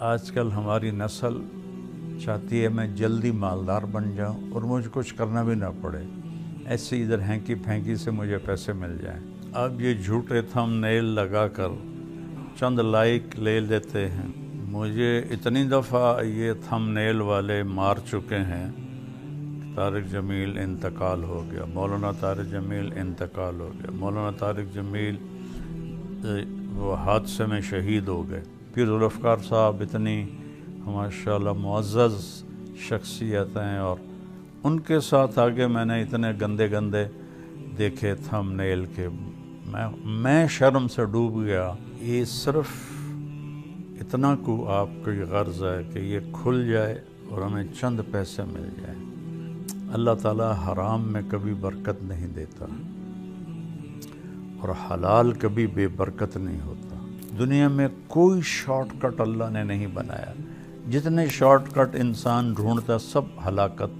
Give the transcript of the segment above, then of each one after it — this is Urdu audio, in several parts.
آج کل ہماری نسل چاہتی ہے میں جلدی مالدار بن جاؤں اور مجھے کچھ کرنا بھی نہ پڑے، ایسے ادھر ہینکی پھینکی سے مجھے پیسے مل جائیں۔ اب یہ جھوٹے تھم نیل لگا کر چند لائک لے لیتے ہیں۔ مجھے اتنی دفعہ یہ تھم نیل والے مار چکے ہیں۔ طارق جمیل انتقال ہو گیا، مولانا طارق جمیل انتقال ہو گیا، مولانا طارق جمیل وہ حادثے میں شہید ہو گئے۔ پیر ذوالفقار صاحب اتنی ماشاءاللہ معزز شخصیت ہیں، اور ان کے ساتھ آگے میں نے اتنے گندے گندے دیکھے تھم نیل کے میں شرم سے ڈوب گیا۔ یہ صرف اتنا کو آپ کی غرض ہے کہ یہ کھل جائے اور ہمیں چند پیسے مل جائیں۔ اللہ تعالیٰ حرام میں کبھی برکت نہیں دیتا اور حلال کبھی بے برکت نہیں ہوتا۔ دنیا میں کوئی شارٹ کٹ اللہ نے نہیں بنایا۔ جتنے شارٹ کٹ انسان ڈھونڈتا سب ہلاکت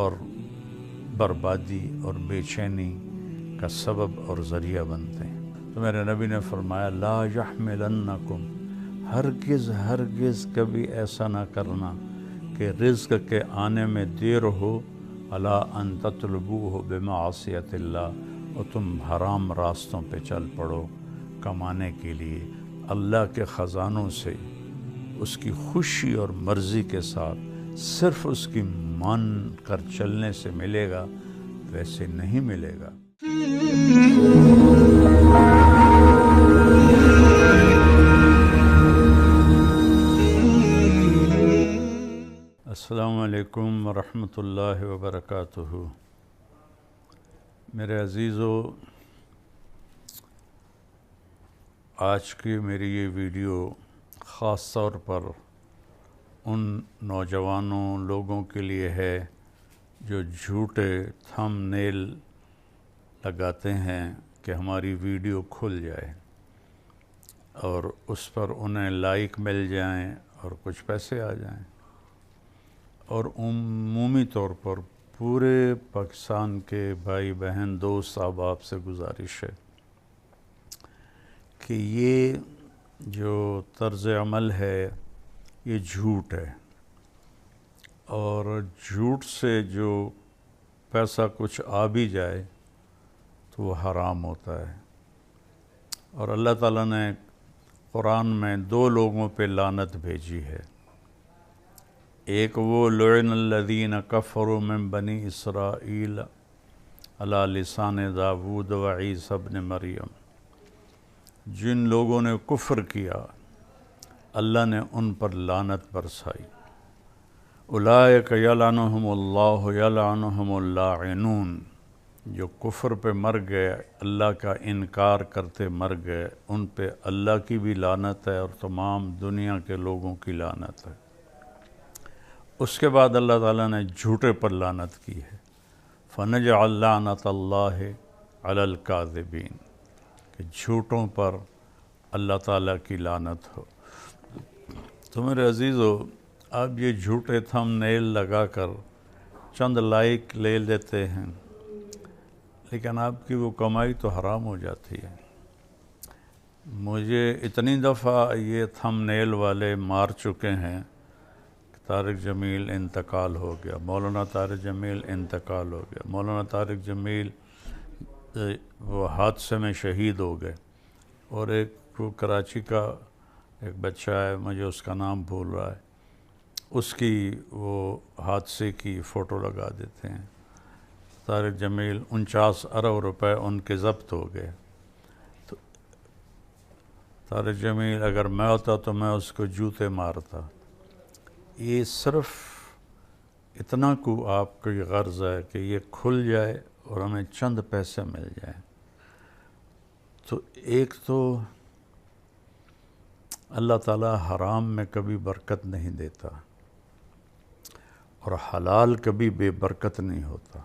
اور بربادی اور بے چینی کا سبب اور ذریعہ بنتے ہیں۔ تو میرے نبی نے فرمایا لا یحملنکم، ہرگز کبھی ایسا نہ کرنا کہ رزق کے آنے میں دیر ہو، الا ان تطلبوہ بمعصیت اللہ، اور تم حرام راستوں پہ چل پڑو کمانے کے لیے۔ اللہ کے خزانوں سے اس کی خوشی اور مرضی کے ساتھ صرف اس کی مان کر چلنے سے ملے گا، ویسے نہیں ملے گا۔ السلام علیکم ورحمۃ اللہ وبرکاتہ۔ میرے عزیزو، آج کی میری یہ ویڈیو خاص طور پر ان نوجوانوں لوگوں کے لیے ہے جو جھوٹے تھم نیل لگاتے ہیں کہ ہماری ویڈیو کھل جائے اور اس پر انہیں لائک مل جائیں اور کچھ پیسے آ جائیں۔ اور عمومی طور پر پورے پاکستان کے بھائی بہن دوست احباب سے گزارش ہے کہ یہ جو طرز عمل ہے یہ جھوٹ ہے، اور جھوٹ سے جو پیسہ کچھ آ بھی جائے تو وہ حرام ہوتا ہے۔ اور اللہ تعالیٰ نے قرآن میں دو لوگوں پہ لعنت بھیجی ہے۔ ایک وہ لعن الذین کفروا من بنی اسرائیل علی لسان داود و عیسی ابن مریم، جن لوگوں نے کفر کیا اللہ نے ان پر لعنت برسائی۔ اولئک یلعنہم اللہ یلعنہم اللاعنون، جو کفر پہ مر گئے، اللہ کا انکار کرتے مر گئے، ان پہ اللہ کی بھی لعنت ہے اور تمام دنیا کے لوگوں کی لعنت ہے۔ اس کے بعد اللہ تعالیٰ نے جھوٹے پر لعنت کی ہے، فنجعل لعنت اللہ علی الکاذبین، کہ جھوٹوں پر اللہ تعالیٰ کی لعنت ہو۔ تو میرے عزیزو، اب یہ جھوٹے تھم نیل لگا کر چند لائک لے لیتے ہیں، لیکن آپ کی وہ کمائی تو حرام ہو جاتی ہے۔ مجھے اتنی دفعہ یہ تھم نیل والے مار چکے ہیں۔ طارق جمیل انتقال ہو گیا، مولانا طارق جمیل انتقال ہو گیا، مولانا طارق جمیل وہ حادثے میں شہید ہو گئے۔ اور ایک وہ کراچی کا ایک بچہ ہے، مجھے اس کا نام بھول رہا ہے، اس کی وہ حادثے کی فوٹو لگا دیتے ہیں۔ طارق جمیل 49 ارب روپے ان کے ضبط ہو گئے۔ تو طارق جمیل اگر میں ہوتا تو میں اس کو جوتے مارتا۔ یہ صرف اتنا کو آپ کی غرض ہے کہ یہ کھل جائے اور ہمیں چند پیسے مل جائیں۔ تو ایک تو اللہ تعالیٰ حرام میں کبھی برکت نہیں دیتا اور حلال کبھی بے برکت نہیں ہوتا۔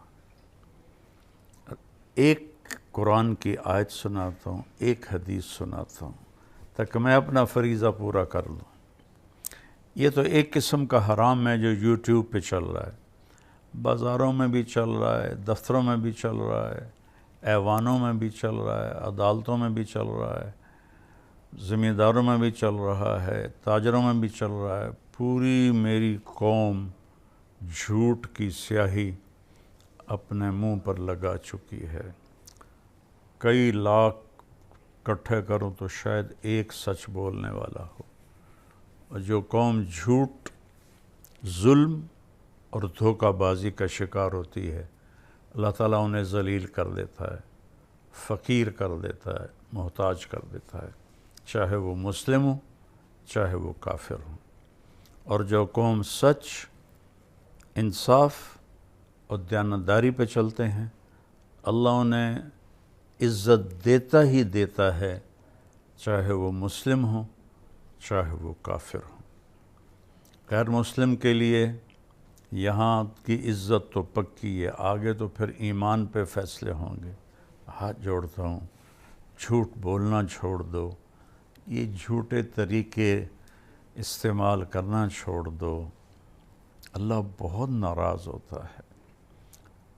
ایک قرآن کی آیت سناتا ہوں، ایک حدیث سناتا ہوں تاکہ میں اپنا فریضہ پورا کر لوں۔ یہ تو ایک قسم کا حرام ہے جو یوٹیوب پہ چل رہا ہے، بازاروں میں بھی چل رہا ہے، دفتروں میں بھی چل رہا ہے، ایوانوں میں بھی چل رہا ہے، عدالتوں میں بھی چل رہا ہے، زمینداروں میں بھی چل رہا ہے، تاجروں میں بھی چل رہا ہے، پوری میری قوم جھوٹ کی سیاہی اپنے منہ پر لگا چکی ہے۔ کئی لاکھ اکٹھے کروں تو شاید ایک سچ بولنے والا ہو، اور جو قوم جھوٹ، ظلم اور دھوکہ بازی کا شکار ہوتی ہے، اللہ تعالیٰ انہیں ذلیل کر دیتا ہے، فقیر کر دیتا ہے، محتاج کر دیتا ہے، چاہے وہ مسلم ہو چاہے وہ کافر ہو۔ اور جو قوم سچ، انصاف اور دیانتداری پہ چلتے ہیں، اللہ انہیں عزت دیتا ہی دیتا ہے، چاہے وہ مسلم ہو چاہے وہ کافر ہو۔ غیر مسلم کے لیے یہاں کی عزت تو پکی ہے، آگے تو پھر ایمان پہ فیصلے ہوں گے۔ ہاتھ جوڑتا ہوں، جھوٹ بولنا چھوڑ دو، یہ جھوٹے طریقے استعمال کرنا چھوڑ دو، اللہ بہت ناراض ہوتا ہے۔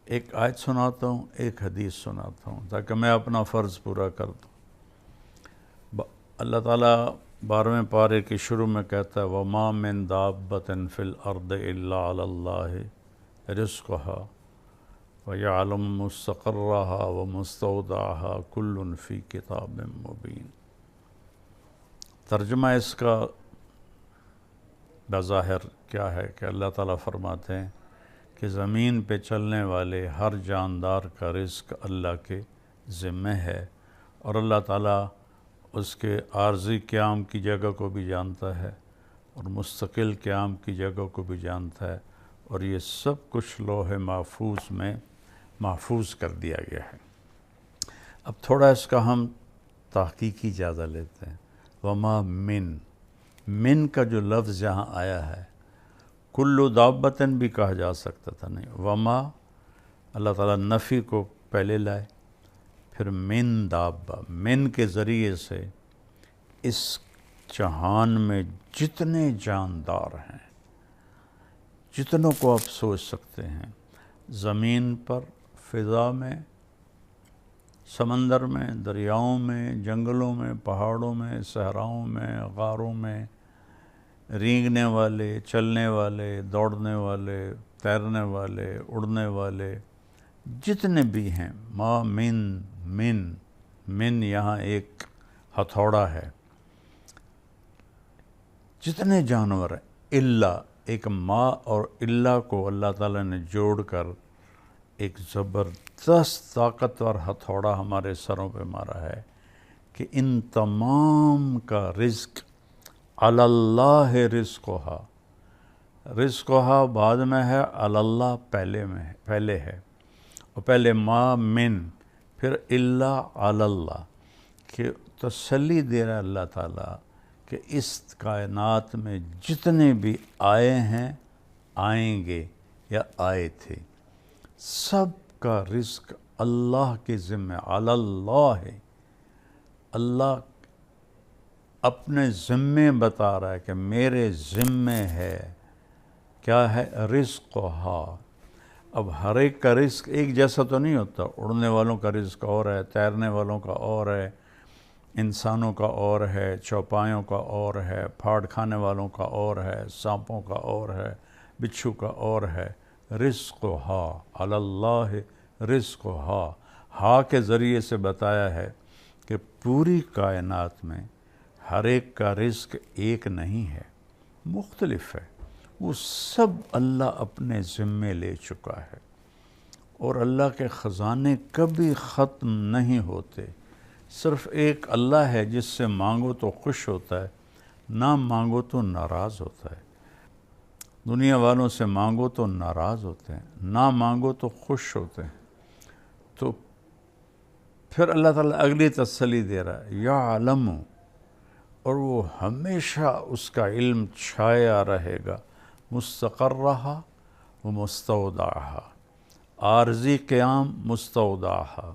ایک آیت سناتا ہوں، ایک حدیث سناتا ہوں تاکہ میں اپنا فرض پورا کر دوں۔ اللہ تعالیٰ 12ویں پارے کے شروع میں کہتا ہے وَمَا مِن دَابَّةٍ فِي الْأَرْضِ إِلَّا عَلَى اللَّهِ رِزْقُهَا وَيَعْلَمُ مُسْتَقَرَّهَا وَمُسْتَوْدَعَهَا كُلٌّ فِي كِتَابٍ مُبِينٍ۔ ترجمہ اس کا بظاہر کیا ہے کہ اللہ تعالیٰ فرماتے ہیں کہ زمین پہ چلنے والے ہر جاندار کا رزق اللہ کے ذمہ ہے، اور اللہ تعالیٰ اس کے عارضی قیام کی جگہ کو بھی جانتا ہے اور مستقل قیام کی جگہ کو بھی جانتا ہے، اور یہ سب کچھ لوح محفوظ میں محفوظ کر دیا گیا ہے۔ اب تھوڑا اس کا ہم تحقیقی جائزہ لیتے ہیں۔ وما من کا جو لفظ یہاں آیا ہے، کلو دابتن بھی کہا جا سکتا تھا، نہیں، وما اللہ تعالیٰ نفی کو پہلے لائے، پھر من دابہ، من کے ذریعے سے اس جہان میں جتنے جاندار ہیں، جتنوں کو آپ سوچ سکتے ہیں، زمین پر، فضا میں، سمندر میں، دریاؤں میں، جنگلوں میں، پہاڑوں میں، صحراؤں میں، غاروں میں، رینگنے والے، چلنے والے، دوڑنے والے، تیرنے والے، اڑنے والے، جتنے بھی ہیں، ما من یہاں ایک ہتھوڑا ہے، جتنے جانور ہیں، اللہ، ایک ما اور اللہ کو اللہ تعالیٰ نے جوڑ کر ایک زبردست طاقتور ہتھوڑا ہمارے سروں پہ مارا ہے کہ ان تمام کا رزق علی اللہ رزقہا، رزقہا بعد میں ہے، علی اللہ پہلے ہے، اور پہلے ما من، پھر اللہ علی اللہ، کہ تسلی دے رہا ہے اللہ تعالیٰ کہ اس کائنات میں جتنے بھی آئے ہیں، آئیں گے یا آئے تھے، سب کا رزق اللہ کے ذمہ، علی اللہ ہے۔ اللہ اپنے ذمے بتا رہا ہے کہ میرے ذمے ہے، کیا ہے؟ رزقہا۔ اب ہر ایک کا رزق ایک جیسا تو نہیں ہوتا، اڑنے والوں کا رزق اور ہے، تیرنے والوں کا اور ہے، انسانوں کا اور ہے، چوپایوں کا اور ہے، پھاڑ کھانے والوں کا اور ہے، سانپوں کا اور ہے، بچھو کا اور ہے۔ رزقہا، علی اللہ رزقہا، ہا کے ذریعے سے بتایا ہے کہ پوری کائنات میں ہر ایک کا رزق ایک نہیں ہے، مختلف ہے، وہ سب اللہ اپنے ذمے لے چکا ہے، اور اللہ کے خزانے کبھی ختم نہیں ہوتے۔ صرف ایک اللہ ہے جس سے مانگو تو خوش ہوتا ہے، نہ مانگو تو ناراض ہوتا ہے۔ دنیا والوں سے مانگو تو ناراض ہوتے ہیں، نہ مانگو تو خوش ہوتے ہیں۔ تو پھر اللہ تعالیٰ اگلی تسلی دے رہا ہے، یعلم، اور وہ ہمیشہ اس کا علم چھایا رہے گا، مستقرہا و مستودعہا، عارضی قیام، مستودعہا،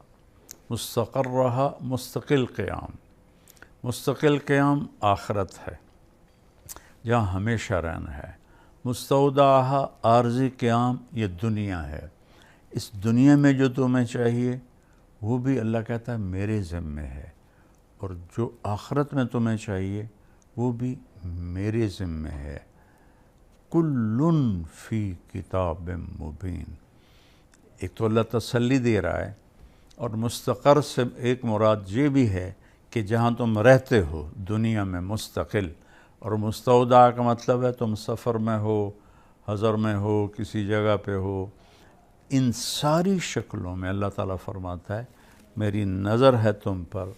مستقرہا مستقل قیام، مستقل قیام آخرت ہے جہاں ہمیشہ رہنا ہے، مستودعہا عارضی قیام یہ دنیا ہے، اس دنیا میں جو تمہیں چاہیے وہ بھی اللہ کہتا ہے میرے ذمے ہے، اور جو آخرت میں تمہیں چاہیے وہ بھی میرے ذمہ ہے۔ کلٌ فی کتاب مبین۔ ایک تو اللہ تسلی دے رہا ہے، اور مستقر سے ایک مراد یہ بھی ہے کہ جہاں تم رہتے ہو دنیا میں مستقل، اور مستودع کا مطلب ہے تم سفر میں ہو، حضر میں ہو، کسی جگہ پہ ہو، ان ساری شکلوں میں اللہ تعالیٰ فرماتا ہے میری نظر ہے تم پر،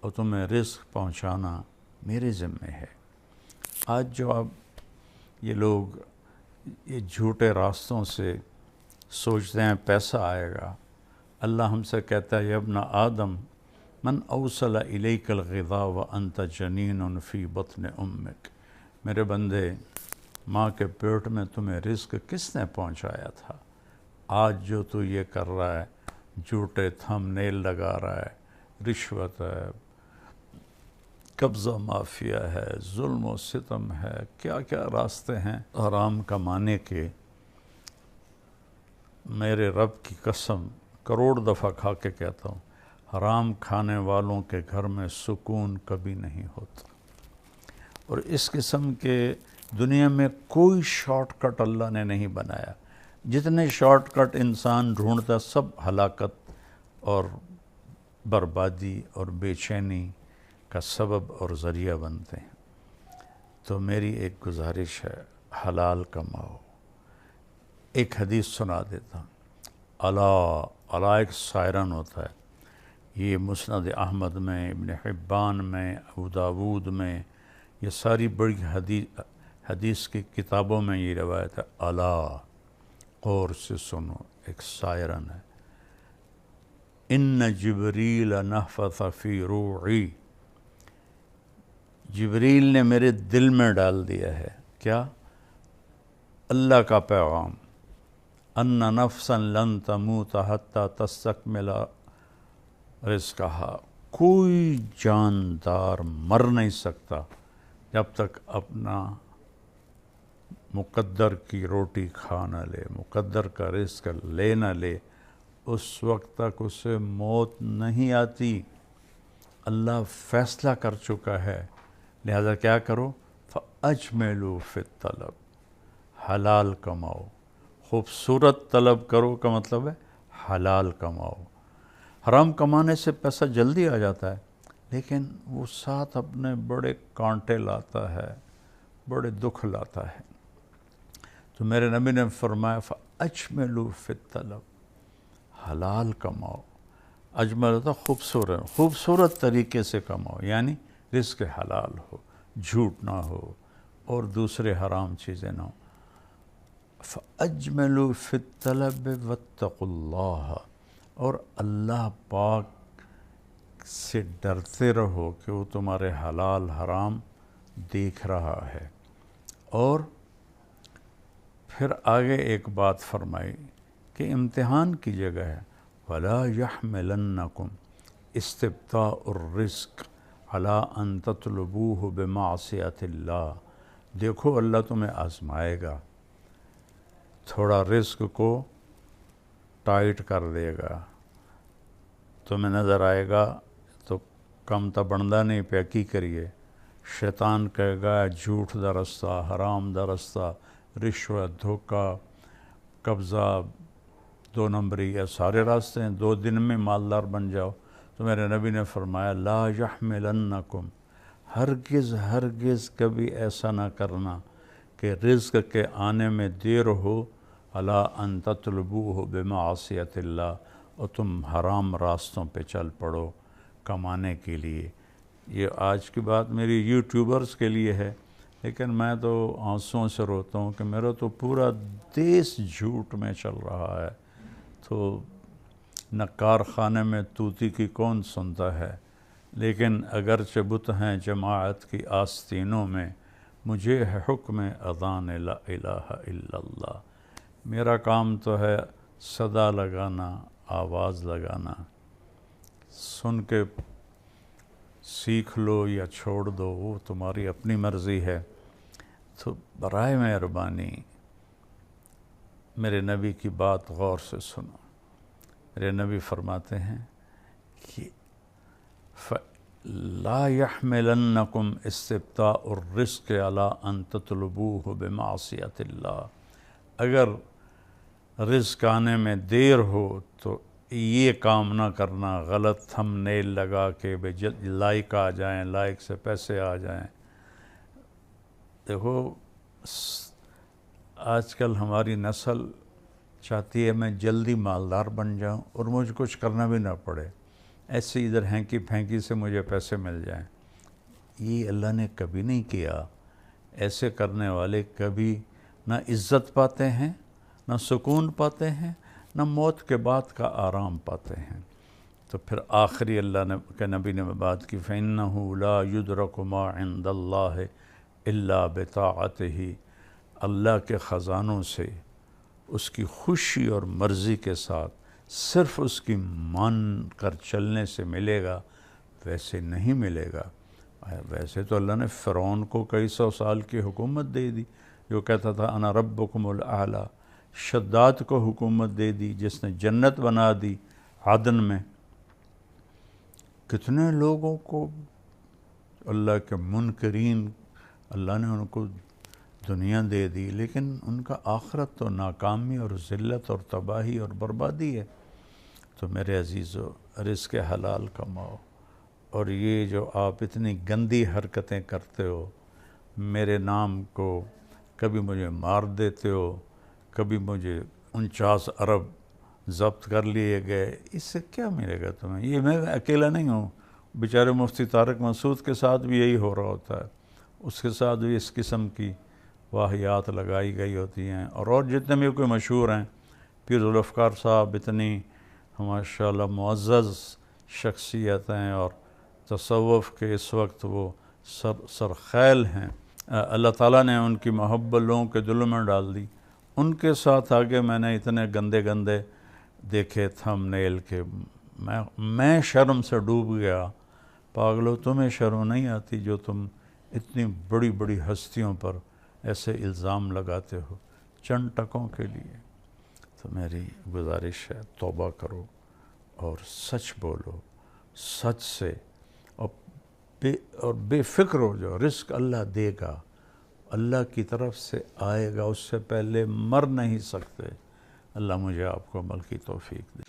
اور تمہیں رزق پہنچانا میرے ذمہ ہے۔ آج جو اب یہ لوگ یہ جھوٹے راستوں سے سوچتے ہیں پیسہ آئے گا، اللہ ہم سے کہتا ہے یا ابن آدم من اوصل الیک الغذاء وانت جنین فی بطن امک، میرے بندے ماں کے پیٹ میں تمہیں رزق کس نے پہنچایا تھا؟ آج جو تو یہ کر رہا ہے، جھوٹے تھم نیل لگا رہا ہے، رشوت ہے، قبضہ مافیا ہے، ظلم و ستم ہے، کیا کیا راستے ہیں حرام کمانے کے، میرے رب کی قسم کروڑ دفعہ کھا کے کہتا ہوں، حرام کھانے والوں کے گھر میں سکون کبھی نہیں ہوتا۔ اور اس قسم کے دنیا میں کوئی شارٹ کٹ اللہ نے نہیں بنایا، جتنے شارٹ کٹ انسان ڈھونڈتا سب ہلاکت اور بربادی اور بے چینی کا سبب اور ذریعہ بنتے ہیں۔ تو میری ایک گزارش ہے، حلال کماؤ۔ ایک حدیث سنا دیتا ہوں، الا ایک سائرن ہوتا ہے، یہ مسند احمد میں، ابن حبان میں، ابو داود میں، یہ ساری بڑی حدیث کی کتابوں میں یہ روایت ہے، الا غور سے سنو، ایک سائرن ہے، ان جبریل نفث فی روعی، جبریل نے میرے دل میں ڈال دیا ہے کیا؟ اللہ کا پیغام، ان نفسا لن تموت حتی تستکمل رزقہا، کوئی جاندار مر نہیں سکتا جب تک اپنا مقدر کی روٹی کھا نہ لے، مقدر کا رزق لے نہ لے، اس وقت تک اسے موت نہیں آتی۔ اللہ فیصلہ کر چکا ہے، لہذا کیا کرو؟ فَأَجْمِلُوا فِي الطَّلَب، حلال کماؤ، خوبصورت طلب کرو کا مطلب ہے حلال کماؤ۔ حرام کمانے سے پیسہ جلدی آ جاتا ہے، لیکن وہ ساتھ اپنے بڑے کانٹے لاتا ہے، بڑے دکھ لاتا ہے۔ تو میرے نبی نے فرمایا فَأَجْمِلُوا فِي الطَّلَب، حلال کماؤ۔ اجمل ہوتا خوبصورت طریقے سے کماؤ، یعنی رزق حلال ہو، جھوٹ نہ ہو اور دوسرے حرام چیزیں نہ ہو۔ فَأَجْمِلُوا فِي الطَّلَبِ وَاتَّقُوا اللَّهَ، اور اللہ پاک سے ڈرتے رہو کہ وہ تمہارے حلال حرام دیکھ رہا ہے۔ اور پھر آگے ایک بات فرمائی کہ امتحان کی جگہ ہے، وَلَا يَحْمِلَنَّكُمْ اسْتِبْطَاءُ الرِّزْقِ عَلَىٰ أَن تَطْلُبُوهُ بِمَعْصِيَةِ اللَّهِ، دیکھو اللہ تمہیں آزمائے گا، تھوڑا رزق کو ٹائٹ کر دے گا، تمہیں نظر آئے گا تو کم تا بندہ نہیں پہ کی کریے، شیطان کہے گا جھوٹ دا رستہ، حرام دا رستہ، رشوت، دھوکہ، قبضہ، دو نمبری، یہ سارے راستے ہیں، 2 دن میں مالدار بن جاؤ۔ تو میرے نبی نے فرمایا لا یحملنکم، ہرگز کبھی ایسا نہ کرنا کہ رزق کے آنے میں دیر ہو، الا ان تطلبوہ بمعصیت اللہ، اور تم حرام راستوں پہ چل پڑو کمانے کے لیے۔ یہ آج کی بات میری یوٹیوبرز کے لیے ہے، لیکن میں تو آنسوؤں سے روتا ہوں کہ میرا تو پورا دیس جھوٹ میں چل رہا ہے، تو نہ کارخانے میں طوطی کی کون سنتا ہے، لیکن اگرچہ بت ہیں جماعت کی آستینوں میں، مجھے ہے حکم اذان لا الہ الا اللہ، میرا کام تو ہے صدا لگانا، آواز لگانا، سن کے سیکھ لو یا چھوڑ دو وہ تمہاری اپنی مرضی ہے۔ تو برائے مہربانی میرے نبی کی بات غور سے سنو۔ میرے نبی فرماتے ہیں کہ لا يحملنکم استبطاء الرزق علی ان تطلبوہ بمعصیت اللہ، اگر رزق آنے میں دیر ہو تو یہ کام نہ کرنا غلط تھم نیل لگا کے لائق آ جائیں، لائق سے پیسے آ جائیں۔ دیکھو آج کل ہماری نسل چاہتی ہے میں جلدی مالدار بن جاؤں اور مجھے کچھ کرنا بھی نہ پڑے، ایسے ادھر ہینکی پھینکی سے مجھے پیسے مل جائیں۔ یہ اللہ نے کبھی نہیں کیا۔ ایسے کرنے والے کبھی نہ عزت پاتے ہیں، نہ سکون پاتے ہیں، نہ موت کے بعد کا آرام پاتے ہیں۔ تو پھر آخری اللہ نے کہ نبی نے بات کی فَإِنَّهُ لَا يُدْرَكُ مَا عِنْدَ اللَّهِ إِلَّا بِطَاعَتِهِ، اللہ کے خزانوں سے اس کی خوشی اور مرضی کے ساتھ صرف اس کی مان کر چلنے سے ملے گا، ویسے نہیں ملے گا۔ ویسے تو اللہ نے فرعون کو کئی سو سال کی حکومت دے دی، جو کہتا تھا انا ربکم الاعلی۔ شداد کو حکومت دے دی جس نے جنت بنا دی عدن میں۔ کتنے لوگوں کو اللہ کے منکرین اللہ نے ان کو دنیا دے دی، لیکن ان کا آخرت تو ناکامی اور ذلت اور تباہی اور بربادی ہے۔ تو میرے عزیزو، رزق حلال کماؤ، اور یہ جو آپ اتنی گندی حرکتیں کرتے ہو، میرے نام کو کبھی مجھے مار دیتے ہو، کبھی مجھے 49 ارب ضبط کر لیے گئے، اس سے کیا ملے گا تمہیں؟ یہ میں اکیلا نہیں ہوں، بیچارے مفتی طارق مسعود کے ساتھ بھی یہی ہو رہا ہوتا ہے، اس کے ساتھ بھی اس قسم کی واہیات لگائی گئی ہوتی ہیں، اور جتنے بھی کوئی مشہور ہیں، پیر ذوالفقار صاحب اتنی ماشاءاللہ معزز شخصیت ہیں، اور تصوف کے اس وقت وہ سرخیل ہیں، اللہ تعالیٰ نے ان کی محبت لوگوں کے دلوں میں ڈال دی۔ ان کے ساتھ آگے میں نے اتنے گندے گندے دیکھے تھم نیل کے، میں شرم سے ڈوب گیا۔ پاگلو، تمہیں شرم نہیں آتی جو تم اتنی بڑی بڑی ہستیوں پر ایسے الزام لگاتے ہو چند ٹکوں کے لیے؟ تو میری گزارش ہے توبہ کرو اور سچ بولو، سچ سے، اور بے فکر ہو جاؤ۔ رزق اللہ دے گا، اللہ کی طرف سے آئے گا، اس سے پہلے مر نہیں سکتے۔ اللہ مجھے آپ کو عمل کی توفیق دے۔